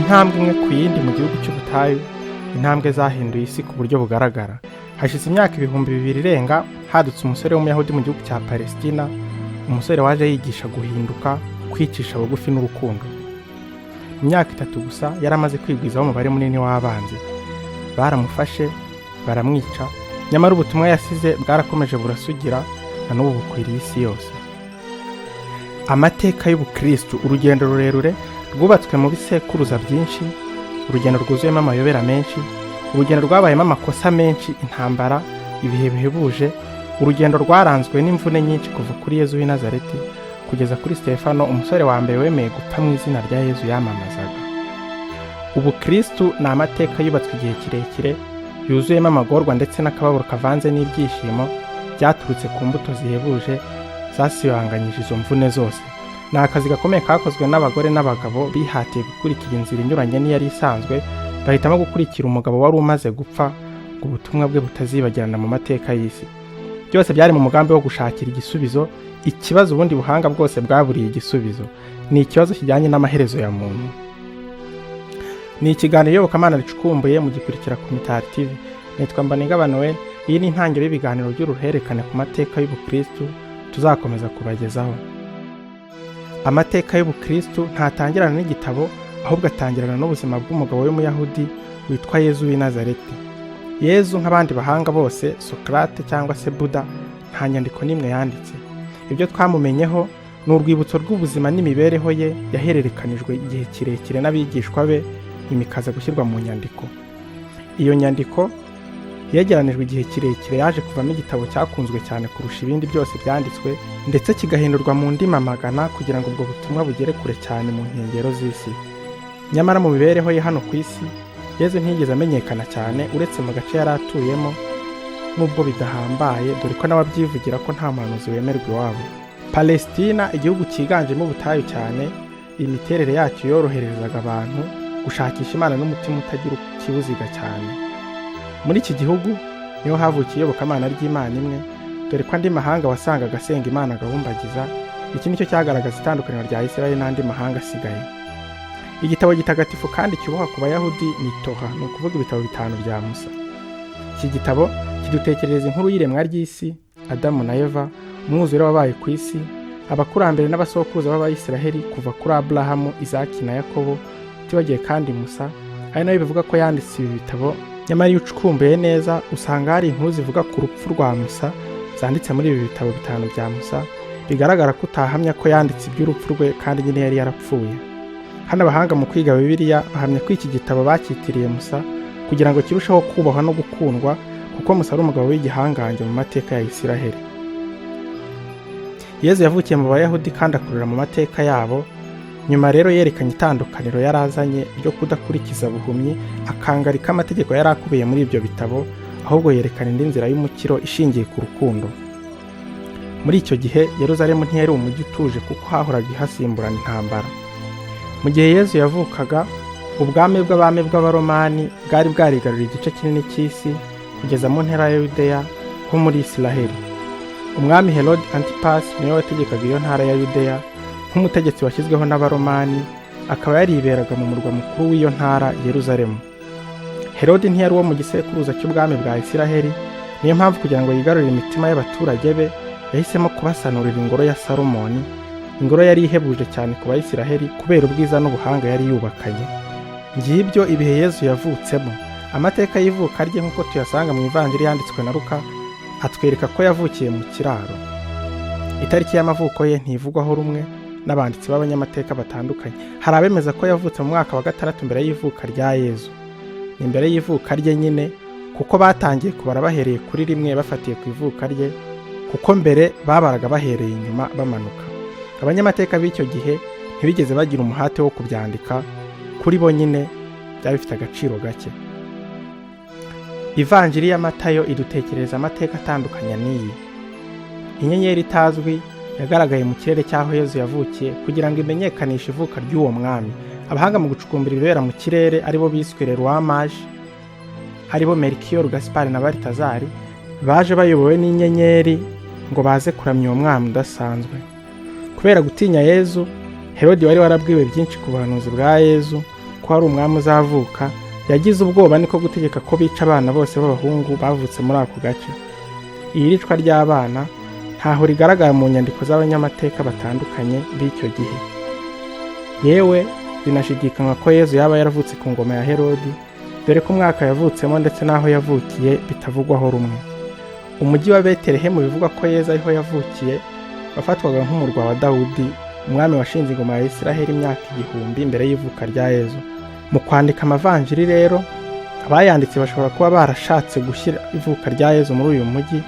intambwe imwe ku yindi mu gihugu cy'ubutayu, intambwe zahinduye isi ku buryo bugaragara. Hashize imyaka 2000 irenga hadutse umusore w'umuyahudi mu gihugu cya Palestina, umusore waje yigisha guhinduka, kwicisha bugufi n'urukundo. Mu myaka 3 gusa yaramaze kwigwizaho umubare munini w'abanzi. Baramufashe, baramwica, nyamara ubutumwa yasize bwarakomeje burasugira na n'ubu bukwiriye isi yose. Amateka y'ubukristo, urugendo rurerure rwubatswe mu bisekuruza byinshi, urugendo rwuzuyemo amayobera menshi, urugendo rwabayemo amakosa menshi, intambara, ibihe bihebuje, urugendo rwaranzwe n'imvune nyinshi kuva kuri Yezu w'i Nazareti kugeza kuri Stefano, umusore wa mbere wemeye gupfa mu izina rya Yezu yamamazaga. Ubukristo ni amateka yubatswe igihe kirekire, yuzuyemo amagorwa ndetse n'akababaro kavanze n'ibyishimo byaturutse ku mbuto zihebuje zasibanganyije izo mvune zose. Ni akazi gakomeye kakozwe n'abagore n'abagabo bihatiye gukurikira inzira inyuranye n'iyari isanzwe, bahitamo gukurikira umugabo wari umaze gupfa ngo ubutumwa bwe butazibagirana mu mateka y'isi. Byose byari mu mugambi wo gushakira igisubizo ikibazo ubundi buhanga bwose bwaburiye igisubizo. Ni ikibazo kijyanye n'amaherezo ya muntu. Ni ikiganiro iyobokamana ricukumbuye mu gikurikira ku Mitari TV. Nitwa Mbaniga Noel. Iyi ni intangiriro y'ibiganiro by'uruhererekane ku mateka y'ubukristo tuzakomeza kubagezaho. Amateka y'ubukristo ntatangirana n'igitabo, ahubwo atangirana n'ubuzima bw'umugabo w'umuyahudi witwa Yezu w'i Nazareti. Yezu nk'abandi bahanga bose, Sokrate cyangwa se Buda, nta nyandiko n'imwe yanditse. Ibyo twamumenyeho ni urwibutso rw'ubuzima n'imibereho ye yahererekanijwe igihe kirekire n'abigishwa be, imikaza gushyirwa mu nyandiko. Iyo nyandiko yegeranijwe igihe kirekire yaje kuvamo igitabo cyakunzwe cyane kurusha ibindi byose byanditswe, ndetse kigahindurwa mu ndimi amagana kugira ngo ubwo butumwa bugere kure cyane mu nkengero z'isi. Nyamara mu mibereho ye hano ku isi, Yezu ntiyigeze amenyekana cyane uretse mu gace yari atuyemo, nubwo bidahambaye dore ko n'ababyivugira ko nta muhanuzi wemerwa iwabo. Palestina, igihugu cyiganjemo ubutayu cyane, imiterere yacyo yoroherezaga abantu gushakisha Imana n'umutima utagira ikibuziga cyane. Muri iki gihugu niho havukiye iyobokamana ry'Imana imwe, dore ko andi mahanga wasangaga asenga Imana agahumbagiza. Iki nicyo cyagaragaza itandukaniro rya Isirayeli n'andi mahanga asigaye. Igitabo gitagatifu kandi cyubaha ku Bayahudi ni Torah, ni ukuvuga ibitabo 5 bya Musa. Iki gitabo kidutekerereza inkuru y'iremwa ry'isi, Adamu na Eva, umwuzure wabaye ku isi, abakurambere n'abasokuruza b'Abayisiraheli kuva kuri Aburahamu, Isaki na Yakobo, utibagiye kandi Musa. Ari nayo bivuga ko yanditse ibi bitabo. Nyamara iyo ucukumbuye neza usanga hari inkuru zivuga ku rupfu rwa Musa zanditse muri ibi bitabo 5 bya Musa, bigaragara ko utahamya ko yanditse iby'urupfu rwe kandi nyine yari yarapfuye. Hano abahanga mu kwiga Bibiliya bahamya ko iki gitabo bacyitiriye Musa kugira ngo kirusheho kubahwa no gukundwa, kuko Musa ari umugabo w'igihangange mu mateka ya Isiraheli. Yezu yavukiye mu Bayahudi kandi akurira mu mateka yabo. Nyuma rero yerekanye itandukaniro yarazanye ryo kudakurikiza buhumyi, akangarika amategeko yari akubiye muri ibyo bitabo, ahubwo yerekana indi nzira y'umukiro ishingiye ku rukundo. Muri icyo gihe Yerusalemu ntiyari umujyi utuje, kuko hahoraga ihasimburana intambara. Mu gihe Yezu yavukaga, ubwami bw'abami bw'Abaromani bwari bwarigaruriye igice kinini cy'isi kugeza mu ntera ya Yudeya ho muri Isiraheli. Umwami Herode Antipas niwe wategekaga iyo ntara ya Yudeya nk'umutegetsi washyizweho n'Abaromani, akaba yariberaga mu murwa mukuru w'iyo ntara, Yerusalemu. Herode ntiyari uwo mu gisekuruza cy'ubwami bwa Isiraheli, niyo mpamvu kugira ngo yigarurire imitima y'abaturage be yahisemo kubasanurira ingoro ya Salomoni. Ingoro yari ihebuje cyane ku Bayisiraheli kubera ubwiza n'ubuhanga yari yubakanye. Ngibyo ibihe Yezu yavutsemo. Amateka y'ivuka rye nk'uko tuyasanga mu Ivanjiri yanditswe na Luka atwereka ko yavukiye mu kiraro. Itariki y'amavuko ye ntivugwaho rumwe n'abanditsi b'abanyamateka batandukanye. Hari abemeza ko yavutse mu mwaka wa 6 mbere y'ivuka rya Yezu. Ni mbere y'ivuka rye nyine, kuko batangiye kubara bahereye kuri 1 bafatiye ku ivuka rye, kuko mbere babaraga bahereye inyuma bamanuka. Abanyamateka b'icyo gihe ntibigeze bagira umuhate wo kubyandika, kuri bo nyine byari bifite agaciro gake. Ivanjiri ya Matayo idutekereza amateka atandukanye n'iyi. Inyenyeri itazwi yagaragaye mu kirere cy'aho Yezu yavukiye kugira ngo imenyekanishe ivuka ry'uwo mwami. Abahanga mu gucukumbira ibibera mu kirere aribo biswe Leruamaje, aribo Melchior, Gaspar na Baltazari, baje bayobowe n'inyenyeri ngo baze kuramya uwo mwami udasanzwe. Kubera gutinya Yezu, Herode wari warabwiwe byinshi ku buhanuzi bwa Yezu ko ko hari umwami uzavuka, yagize ubwoba niko gutegeka ko bica abana bose b'abahungu bavutse muri ako gace. Iri ricwa ry'abana ntaho rigaragara mu nyandiko z'abanyamateka batandukanye b'icyo gihe. Yewe binashidikanywa ko Yezu yaba yaravutse ku ngoma ya Herodi, dore ko umwaka yavutsemo ndetse n'aho yavukiye bitavugwaho rumwe. Umujyi wa Betelehemu bivugwa ko Yezu ariho yavukiye wafatwaga nk'umurwa wa Dawudi, umwami washinze ingoma ya Isiraheli imyaka 1000 mbere y'ivuka rya Yezu. Mu kwandika amavanjiri rero, abayanditse bashobora kuba barashatse gushyira ivuka rya Yezu muri uyu mujyi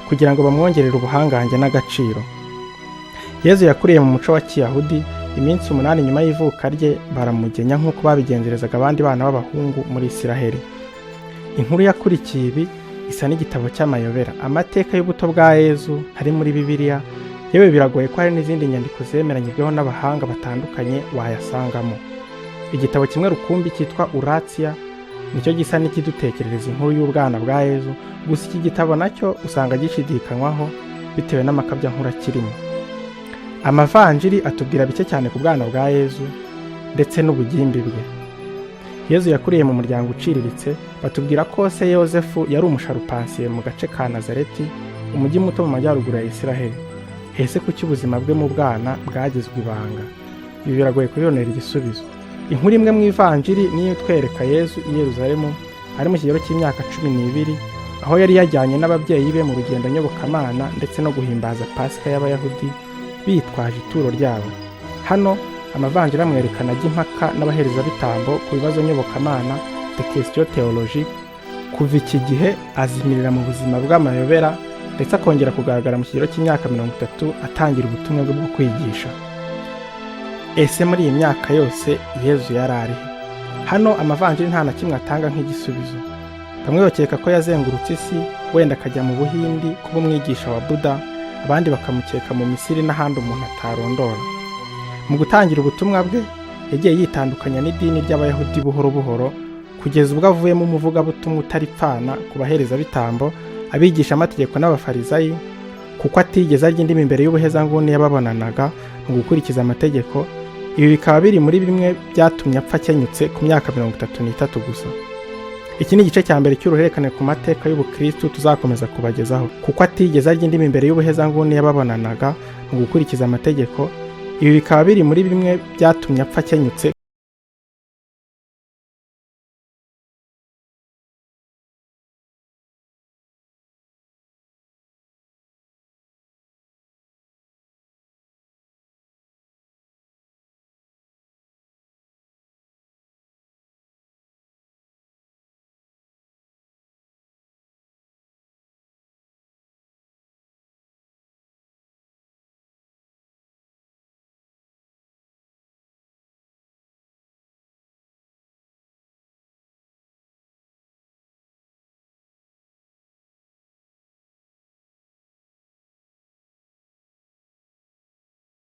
kugira ngo bamwongerere ubuhangange n'agaciro. Yezu yakuriye mu muco wa Kiyahudi, iminsi 8 nyuma y'ivuka rye baramugenya nk'uko babigenzerezaga abandi bana b'abahungu muri Isiraheli. Inkuru yakurikiye ibi isa n'igitabo cy'amayobera. Amateka y'ubuto bwa Yezu ari muri Bibiliya, yewe biragoye ko hari n'izindi nyandiko zemeranyijweho n'abahanga batandukanye wayasangamo. Igitabo kimwe rukumbi cyitwa Uratiya nicyo gisa n'ikidutekerereza inkuru y'ubwana bwa Yezu, gusa iki gitabo nacyo usanga gishidikanywaho bitewe n'amakabya nkuru kirimo. Amavanjiri atubwira bike cyane ku bwana bwa Yezu ndetse n'ubugimbi bwe. Yezu yakuriye mu muryango uciriritse, batubwira ko se Yozefu yari umusharupansiye mu gace ka Nazareti, umujyi muto mu majyaruguru ya Isiraheli. Ese kuki ubuzima bwe mu bwana bwagizwe ibanga? Ibi biragoye kubibonera igisubizo. Inkuru imwe mu ivanjiri niyo twereka Yezu i Yerusalemu ari mu kigero cy'imyaka 12, aho yari yajyanye n'ababyeyi be mu rugendo nyobokamana ndetse no guhimbaza Pasika y'Abayahudi bitwaje ituro ryabo. Hano amavanjiri amwerekana impaka n'abaherezabitambo ku bibazo nyobokamana, de question théologique. Kuva iki gihe azimirira mu buzima bw'amayobera ndetse akongera kugaragara mu kigero cy'imyaka 30 atangira ubutumwa bwe bwo kwigisha. Ese muri iyi myaka yose Yezu yari arihe? Hano amavanjiri nta na kimwe atanga nk'igisubizo. Bamwe bakeka ko yazengurutse isi, wenda akajya mu Buhindi kuba umwigisha wa Buddha, abandi bakamukeka mu Misiri n'ahandi umuntu atarondora. Mu gutangira ubutumwa bwe yagiye yitandukanya n'idini ry'Abayahudi buhoro buhoro, kugeza ubwo avuyemo umuvugabutumwa utaripfana ku baherezabitambo, abigisha amategeko n'abafarizayi, kuko atigeze arya indimi imbere y'ubuhezanguni yababonanaga mu gukurikiza amategeko. Ibi bikaba biri muri bimwe byatumye apfa akenyutse ku myaka 33 gusa. Iki ni igice cya mbere cy'uruhererekane ku mateka y'ubukristo tuzakomeza kubagezaho. Kuko atigeze arya indimi imbere y'ubuhezanguni yababonanaga mu gukurikiza amategeko, ibi bikaba biri muri bimwe byatumye apfa akenyutse